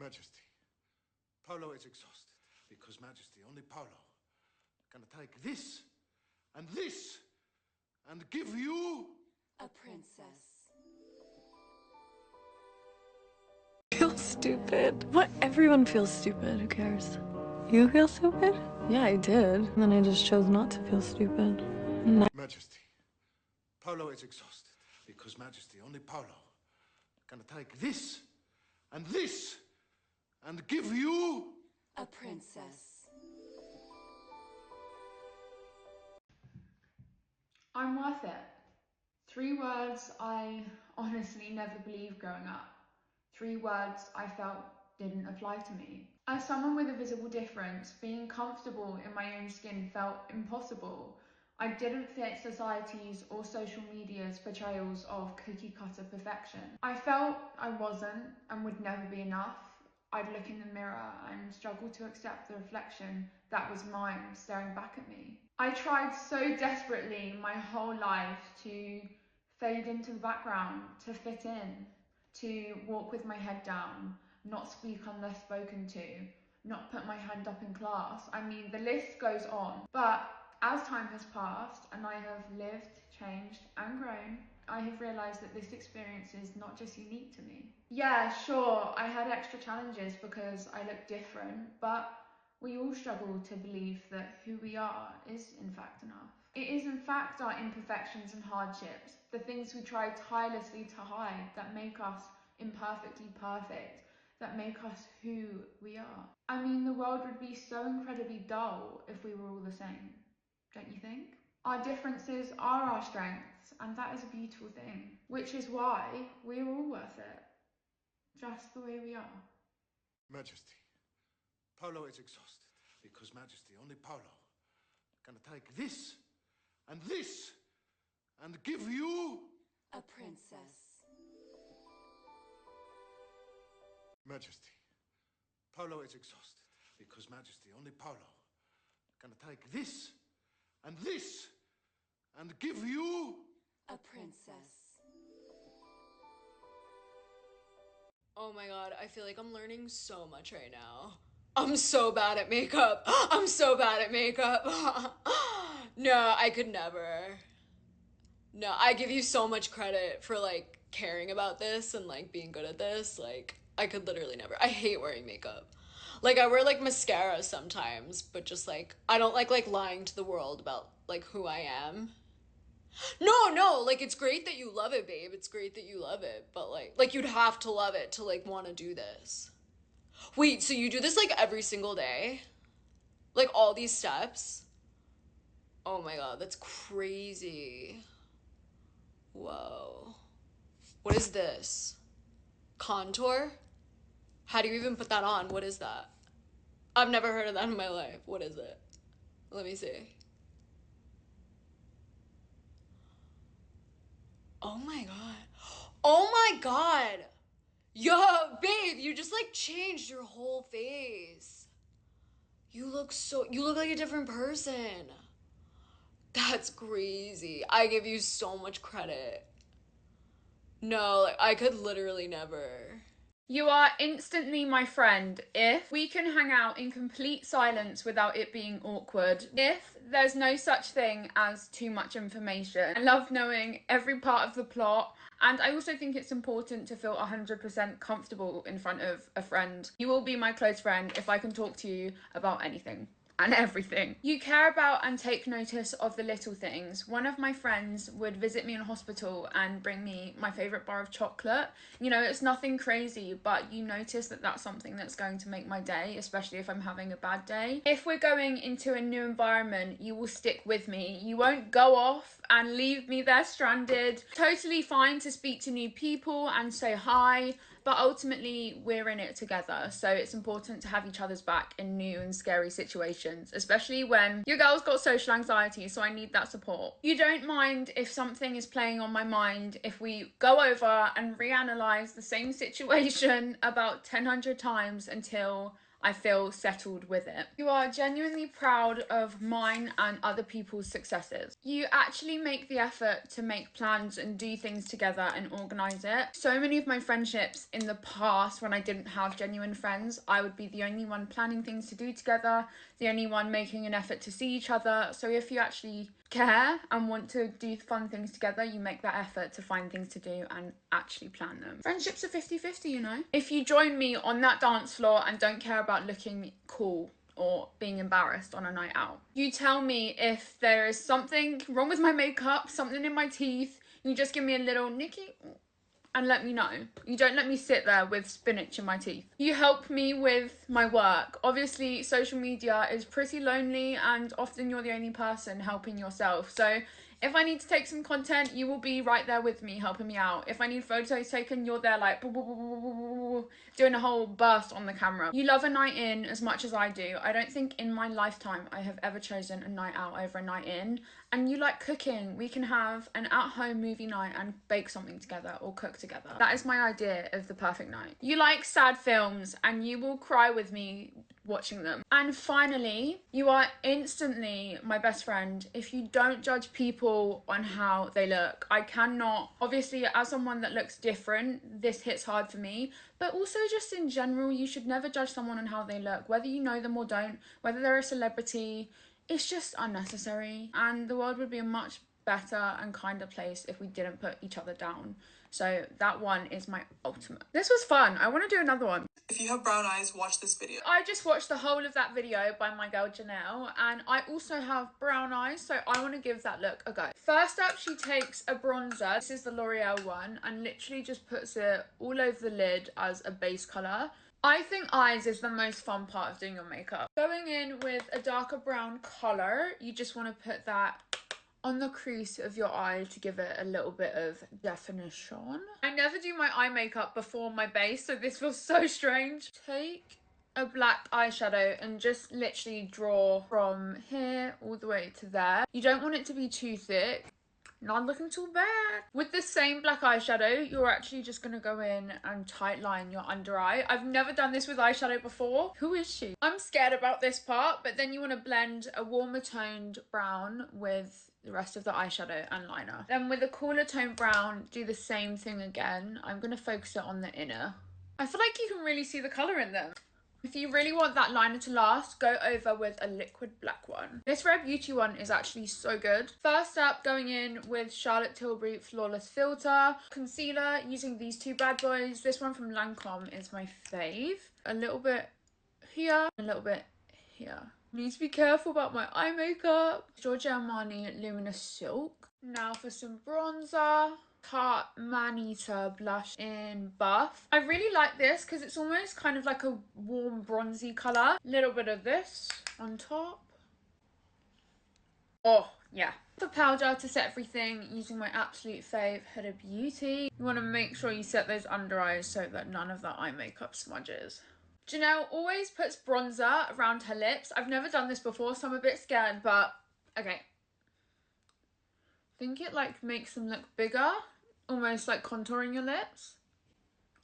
Majesty, Polo is exhausted because Majesty, only Polo, gonna take this and give you a princess. Feel stupid. What? Everyone feels stupid. Who cares? You feel stupid? Yeah, I did. And then I just chose not to feel stupid. No. Majesty, Polo is exhausted because Majesty, only Polo, gonna take this and give you a princess. I'm worth it. 3 words I honestly never believed growing up. 3 words I felt didn't apply to me. As someone with a visible difference, being comfortable in my own skin felt impossible. I didn't fit society's or social media's portrayals of cookie-cutter perfection. I felt I wasn't and would never be enough. I'd look in the mirror and struggle to accept the reflection that was mine staring back at me. I tried so desperately my whole life to fade into the background, to fit in, to walk with my head down, not speak unless spoken to, not put my hand up in class. I mean, the list goes on. But as time has passed and I have lived, changed and grown, I have realised that this experience is not just unique to me. Yeah, sure, I had extra challenges because I look different, but we all struggle to believe that who we are is in fact enough. It is in fact our imperfections and hardships, the things we try tirelessly to hide, that make us imperfectly perfect, that make us who we are. I mean, the world would be so incredibly dull if we were all the same, don't you think? Our differences are our strengths, and that is a beautiful thing, which is why we're all worth it, just the way we are. Majesty, Polo is exhausted because Majesty, only Polo, gonna take this and give you a princess. Majesty, Polo is exhausted because Majesty, only Polo, gonna take this and give you a princess. Oh my god, I feel like I'm learning so much right now. I'm so bad at makeup. I'm so bad at makeup. No, I could never. No, I give you so much credit for like caring about this and like being good at this. Like, I could literally never. I hate wearing makeup. Like, I wear like mascara sometimes, but just like I don't like lying to the world about like who I am. No, like it's great that you love it, babe. It's great that you love it, but like you'd have to love it to like want to do this. Wait, so you do this like every single day? Like all these steps? Oh my god, that's crazy. Whoa. What is this? Contour? How do you even put that on? What is that? I've never heard of that in my life. What is it? Let me see. Oh my god. Oh my god. Yo, babe, you just like changed your whole face. You look like a different person. That's crazy. I give you so much credit. No, like I could literally never. You are instantly my friend if we can hang out in complete silence without it being awkward. If there's no such thing as too much information. I love knowing every part of the plot. And I also think it's important to feel 100% comfortable in front of a friend. You will be my close friend if I can talk to you about anything and everything. You care about and take notice of the little things. One of my friends would visit me in hospital and bring me my favourite bar of chocolate. You know, it's nothing crazy, but you notice that that's something that's going to make my day, especially if I'm having a bad day. If we're going into a new environment, you will stick with me. You won't go off and leave me there stranded. Totally fine to speak to new people and say hi, but ultimately we're in it together. So it's important to have each other's back in new and scary situations, especially when your girl's got social anxiety, so I need that support. You don't mind if something is playing on my mind if we go over and reanalyze the same situation about 1,000 times until I feel settled with it. You are genuinely proud of mine and other people's successes. You actually make the effort to make plans and do things together and organise it. So many of my friendships in the past, when I didn't have genuine friends, I would be the only one planning things to do together, the only one making an effort to see each other. So if you actually care and want to do fun things together, you make that effort to find things to do and actually plan them. Friendships are 50-50, you know. If you join me on that dance floor and don't care about looking cool or being embarrassed on a night out, you tell me if there is something wrong with my makeup, something in my teeth, you just give me a little Nikki and let me know. You don't let me sit there with spinach in my teeth. You help me with my work. Obviously, social media is pretty lonely and often you're the only person helping yourself. So if I need to take some content, you will be right there with me, helping me out. If I need photos taken, you're there like doing a whole burst on the camera. You love a night in as much as I do. I don't think in my lifetime I have ever chosen a night out over a night in. And you like cooking. We can have an at-home movie night and bake something together or cook together. That is my idea of the perfect night. You like sad films and you will cry with me watching them. And finally, you are instantly my best friend if you don't judge people on how they look. I cannot, obviously, as someone that looks different, this hits hard for me, but also just in general, you should never judge someone on how they look, whether you know them or don't, whether they're a celebrity. It's just unnecessary, and the world would be a much better and kinder place if we didn't put each other down. So that one is my ultimate. This was fun. I want to do another one. If you have brown eyes, watch this video. I just watched the whole of that video by my girl Janelle, and I also have brown eyes, so I want to give that look a go. First up, she takes a bronzer. This is the L'Oreal one, and literally just puts it all over the lid as a base colour. I think eyes is the most fun part of doing your makeup. Going in with a darker brown colour, you just want to put that on the crease of your eye to give it a little bit of definition. I never do my eye makeup before my base, so this feels so strange. Take a black eyeshadow and just literally draw from here all the way to there. You don't want it to be too thick. Not looking too bad. With the same black eyeshadow, you're actually just gonna go in and tight line your under eye. I've never done this with eyeshadow before. Who is she? I'm scared about this part, but then you want to blend a warmer toned brown with the rest of the eyeshadow and liner. Then with a cooler toned brown, do the same thing again. I'm gonna focus it on the inner. I feel like you can really see the colour in them. If you really want that liner to last, go over with a liquid black one. This Rare Beauty one is actually so good. First up, going in with Charlotte Tilbury Flawless Filter. Concealer, using these two bad boys. This one from Lancome is my fave. A little bit here, a little bit here. Need to be careful about my eye makeup. Giorgio Armani Luminous Silk. Now for some bronzer. Tarte Manita blush in Buff. I really like this because it's almost kind of like a warm bronzy colour. Little bit of this on top. Oh yeah. For powder to set everything, using my absolute fave Huda Beauty. You want to make sure you set those under eyes so that none of that eye makeup smudges. Janelle always puts bronzer around her lips. I've never done this before, so I'm a bit scared, but okay. I think it like makes them look bigger, almost like contouring your lips.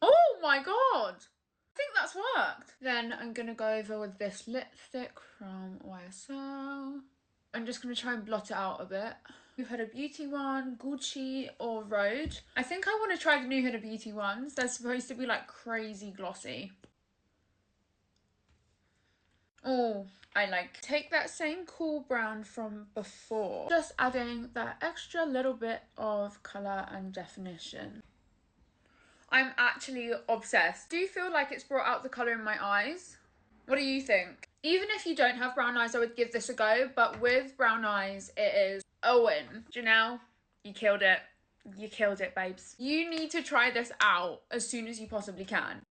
Oh my god, I think that's worked. Then I'm gonna go over with this lipstick from YSL. I'm just gonna try and blot it out a bit. We've had a beauty one, Gucci or Rhode. I think I want to try the new Huda Beauty ones. They're supposed to be like crazy glossy. Oh, I like. Take that same cool brown from before, just adding that extra little bit of colour and definition. I'm actually obsessed. Do you feel like it's brought out the colour in my eyes? What do you think? Even if you don't have brown eyes, I would give this a go, but with brown eyes, it is a win. Janelle, you killed it. You killed it, babes. You need to try this out as soon as you possibly can.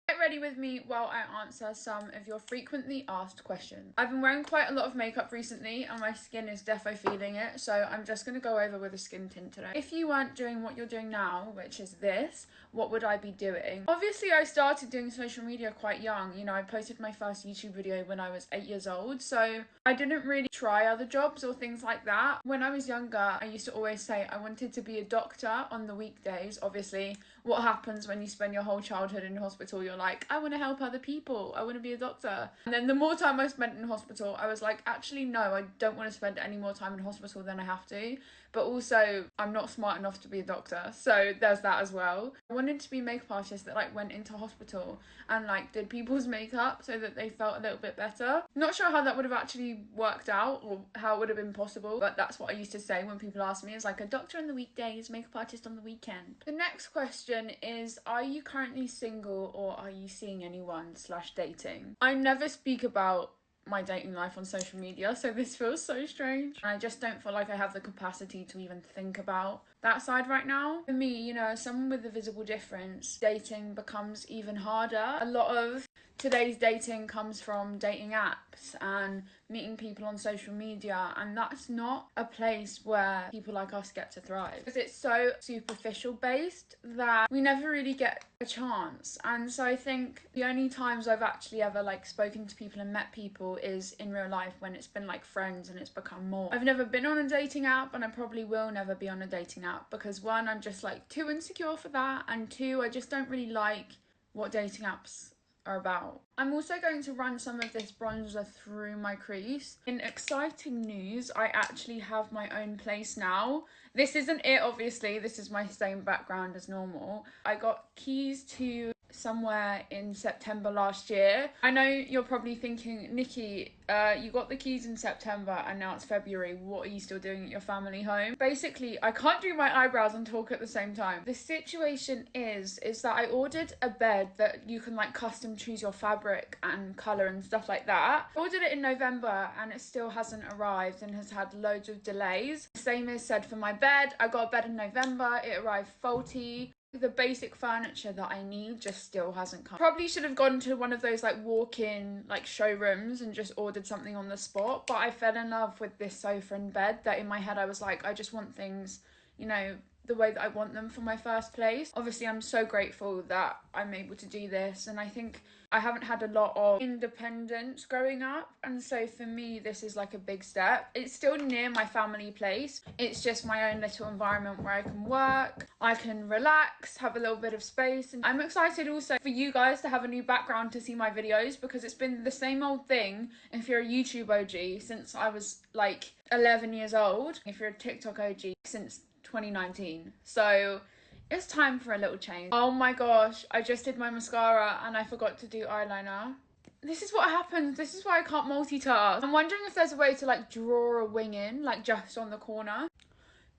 Get ready with me while I answer some of your frequently asked questions. I've been wearing quite a lot of makeup recently and my skin is defo feeling it, so I'm just going to go over with a skin tint today. If you weren't doing what you're doing now, which is this, what would I be doing? Obviously, I started doing social media quite young. You know, I posted my first YouTube video when I was 8 years old, so I didn't really try other jobs or things like that. When I was younger, I used to always say I wanted to be a doctor on the weekdays. Obviously, what happens when you spend your whole childhood in hospital. You're like, I want to help other people, I want to be a doctor. And then the more time I spent in hospital, I was like, actually no, I don't want to spend any more time in hospital than I have to. But also, I'm not smart enough to be a doctor, so there's that as well. I wanted to be a makeup artist that like went into hospital and like did people's makeup so that they felt a little bit better. Not sure how that would have actually worked out or how it would have been possible, but that's what I used to say when people ask me, is like a doctor on the weekdays, makeup artist on the weekend. The next question is, are you currently single or are you seeing anyone / dating? I never speak about my dating life on social media, so this feels so strange. I just don't feel like I have the capacity to even think about that side right now. For me, you know, as someone with a visible difference, dating becomes even harder. A lot of today's dating comes from dating apps and meeting people on social media, and that's not a place where people like us get to thrive, because it's so superficial based that we never really get a chance. And so I think the only times I've actually ever like spoken to people and met people is in real life, when it's been like friends and it's become more. I've never been on a dating app, and I probably will never be on a dating app, because one, I'm just like too insecure for that, and two, I just don't really like what dating apps are about. I'm also going to run some of this bronzer through my crease. In exciting news, I actually have my own place now. This isn't it, obviously, this is my same background as normal. I got keys to somewhere in September last year. I know you're probably thinking, Nikki, you got the keys in September and now it's February. What are you still doing at your family home? Basically, I can't do my eyebrows and talk at the same time. The situation is that I ordered a bed that you can like custom choose your fabric and colour and stuff like that. I ordered it in November and it still hasn't arrived and has had loads of delays. Same is said for my bed. I got a bed in November, it arrived faulty. The basic furniture that I need just still hasn't come. Probably should have gone to one of those like walk-in like showrooms and just ordered something on the spot, but I fell in love with this sofa and bed that in my head I was like, I just want things, you know, the way that I want them for my first place. Obviously, I'm so grateful that I'm able to do this, and I think I haven't had a lot of independence growing up, and so for me this is like a big step. It's still near my family place, it's just my own little environment where I can work, I can relax, have a little bit of space. And I'm excited also for you guys to have a new background to see my videos, because it's been the same old thing if you're a YouTube OG since I was like 11 years old, if you're a TikTok OG since 2019. So it's time for a little change. Oh my gosh, I just did my mascara and I forgot to do eyeliner. This is what happens. This is why I can't multitask. I'm wondering if there's a way to like draw a wing in, like just on the corner.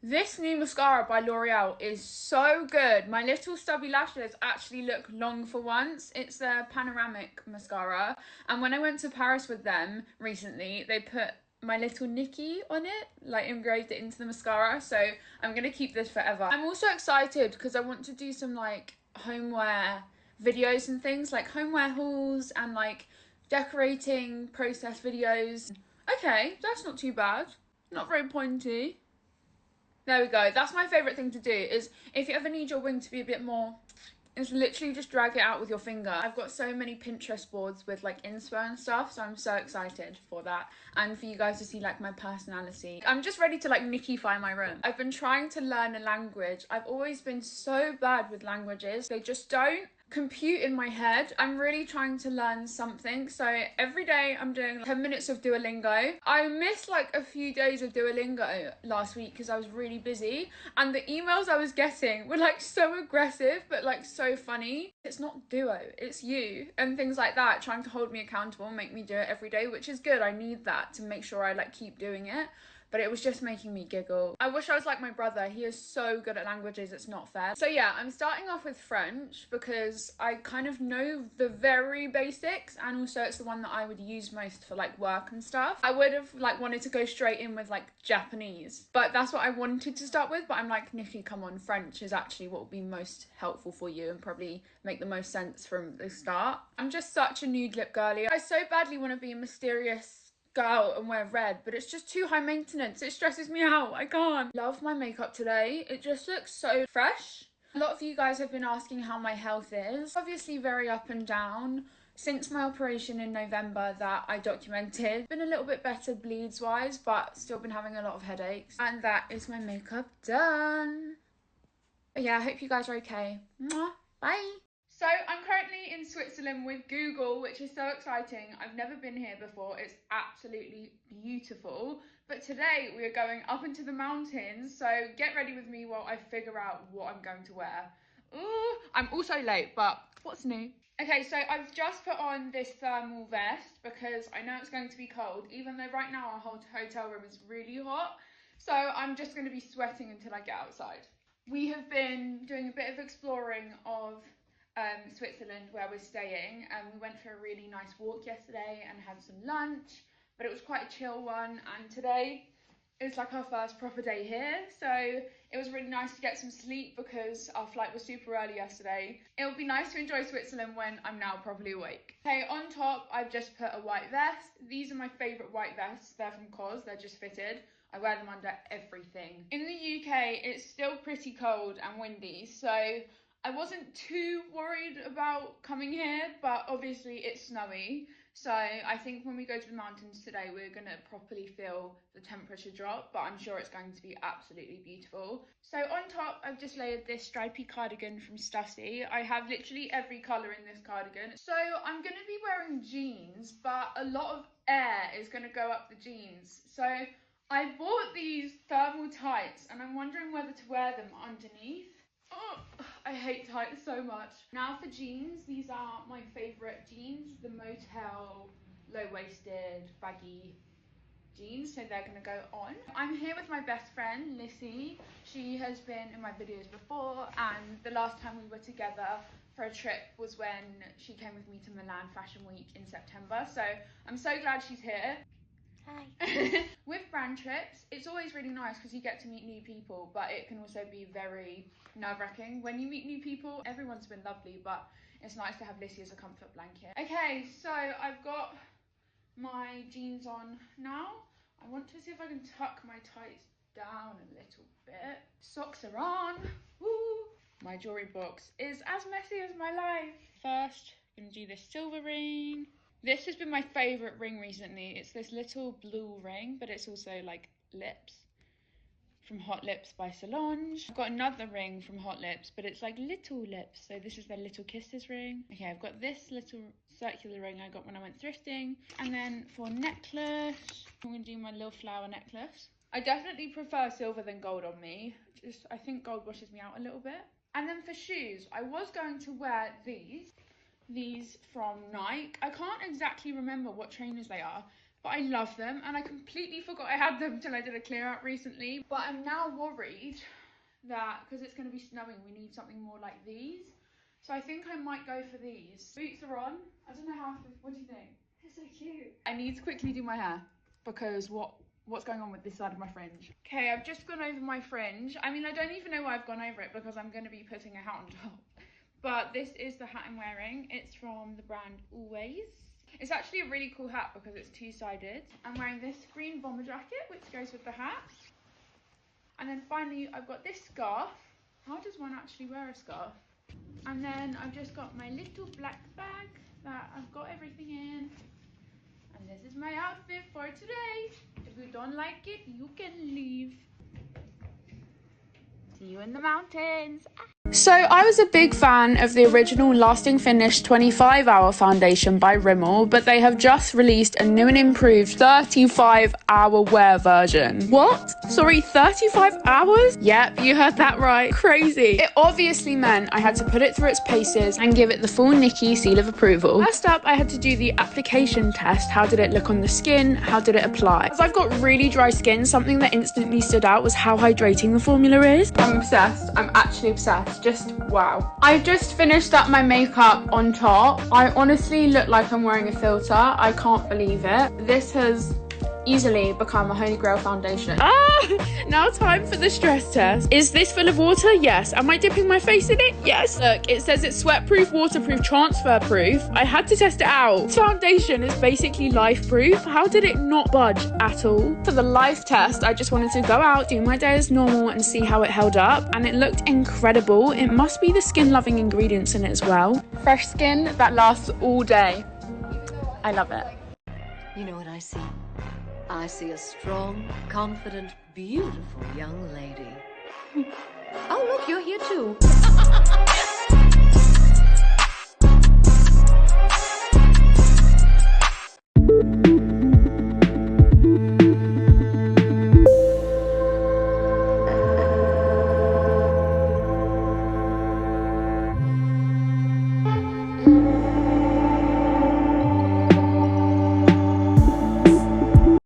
This new mascara by L'Oreal is so good. My little stubby lashes actually look long for once. It's their panoramic mascara. And when I went to Paris with them recently, they put my little Nikki on it, like engraved it into the mascara, so I'm gonna keep this forever. I'm also excited because I want to do some like homeware videos and things, like homeware hauls and like decorating process videos. Okay, that's not too bad, not very pointy. There we go. That's my favourite thing to do, is if you ever need your wing to be a bit more, is literally just drag it out with your finger. I've got so many Pinterest boards with like inspo and stuff, so I'm so excited for that and for you guys to see like my personality. I'm just ready to like Nikkify my room. I've been trying to learn a language. I've always been so bad with languages. They just don't compute in my head. I'm really trying to learn something, so every day I'm doing 10 minutes of Duolingo. I missed like a few days of Duolingo last week because I was really busy, and the emails I was getting were like so aggressive but like so funny. It's not Duo, it's you, and things like that, trying to hold me accountable, make me do it every day, which is good. I need that to make sure I like keep doing it. But it was just making me giggle. I wish I was like my brother. He is so good at languages, it's not fair. So yeah, I'm starting off with French because I kind of know the very basics, and also it's the one that I would use most for like work and stuff. I would have like wanted to go straight in with like Japanese, but that's what I wanted to start with. But I'm like, Nikki, come on, French is actually what would be most helpful for you and probably make the most sense from the start. I'm just such a nude lip girly. I so badly want to be a mysterious go out and wear red, but it's just too high maintenance. It stresses me out. I can't. Love my makeup today. It just looks so fresh. A lot of you guys have been asking how my health is. Obviously very up and down. Since my operation in November that I documented, been a little bit better bleeds wise, but still been having a lot of headaches. And that is my makeup done. But yeah, I hope you guys are okay. Mwah. Bye. So I'm currently in Switzerland with Google, which is so exciting. I've never been here before. It's absolutely beautiful. But today we are going up into the mountains. So get ready with me while I figure out what I'm going to wear. Ooh, I'm also late, but what's new? Okay, so I've just put on this thermal vest because I know it's going to be cold, even though right now our whole hotel room is really hot. So I'm just going to be sweating until I get outside. We have been doing a bit of exploring of Switzerland where we're staying, and we went for a really nice walk yesterday and had some lunch, but it was quite a chill one, and today it's like our first proper day here, so it was really nice to get some sleep because our flight was super early yesterday. It would be nice to enjoy Switzerland when I'm now properly awake. Okay, on top I've just put a white vest. These are my favourite white vests. They're from COS, they're just fitted. I wear them under everything. In the UK it's still pretty cold and windy, so I wasn't too worried about coming here, but obviously it's snowy. So I think when we go to the mountains today, we're going to properly feel the temperature drop, but I'm sure it's going to be absolutely beautiful. So on top, I've just layered this stripy cardigan from Stussy. I have literally every colour in this cardigan. So I'm going to be wearing jeans, but a lot of air is going to go up the jeans. So I bought these thermal tights and I'm wondering whether to wear them underneath. Oh, I hate tights so much. Now for jeans, these are my favourite jeans, the Motel low-waisted baggy jeans, so they're going to go on. I'm here with my best friend, Lissy. She has been in my videos before, and the last time we were together for a trip was when she came with me to Milan Fashion Week in September, so I'm so glad she's here. Hi. With brand trips, it's always really nice because you get to meet new people, but it can also be very nerve-wracking when you meet new people. Everyone's been lovely, but it's nice to have Lissy as a comfort blanket. Okay, so I've got my jeans on now. I want to see if I can tuck my tights down a little bit. Socks are on. Woo! My jewelry box is as messy as my life. First, I'm gonna do this silver ring. This has been my favourite ring recently. It's this little blue ring, but it's also like lips from Hot Lips by Solange. I've got another ring from Hot Lips, but it's like little lips. So this is their Little Kisses ring. Okay, I've got this little circular ring I got when I went thrifting. And then for necklace, I'm gonna do my little flower necklace. I definitely prefer silver than gold on me. I think gold washes me out a little bit. And then for shoes, I was going to wear these from Nike. I can't exactly remember what trainers they are, but I love them, and I completely forgot I had them till I did a clear out recently. But I'm now worried that because it's going to be snowing, we need something more like these. So I think I might go for these. Boots are on. I don't know what do you think? They're so cute. I need to quickly do my hair because what's going on with this side of my fringe? Okay, I've just gone over my fringe. I mean, I don't even know why I've gone over it because I'm going to be putting a hat on top. But this is the hat I'm wearing. It's from the brand Always. It's actually a really cool hat because it's two-sided. I'm wearing this green bomber jacket, which goes with the hat. And then finally, I've got this scarf. How does one actually wear a scarf? And then I've just got my little black bag that I've got everything in. And this is my outfit for today. If you don't like it, you can leave. See you in the mountains. So I was a big fan of the original Lasting Finish 25-hour foundation by Rimmel, but they have just released a new and improved 35-hour wear version. What? Sorry, 35 hours? Yep, you heard that right. Crazy. It obviously meant I had to put it through its paces and give it the full Nikki seal of approval. First up, I had to do the application test. How did it look on the skin? How did it apply? As I've got really dry skin, something that instantly stood out was how hydrating the formula is. I'm obsessed. I'm actually obsessed. Just wow. I just finished up my makeup on top. I honestly look like I'm wearing a filter. I can't believe it. This has easily become a holy grail foundation. Now time for the stress test. Is this full of water? Yes. Am I dipping my face in it? Yes. Look, it says it's sweat-proof, waterproof, transfer-proof. I had to test it out. This foundation is basically life-proof. How did it not budge at all? For the life test, I just wanted to go out, do my day as normal and see how it held up, and it looked incredible. It must be the skin-loving ingredients in it as well. Fresh skin that lasts all day. I love it. You know what I see? I see a strong, confident, beautiful young lady. Oh, look, you're here too.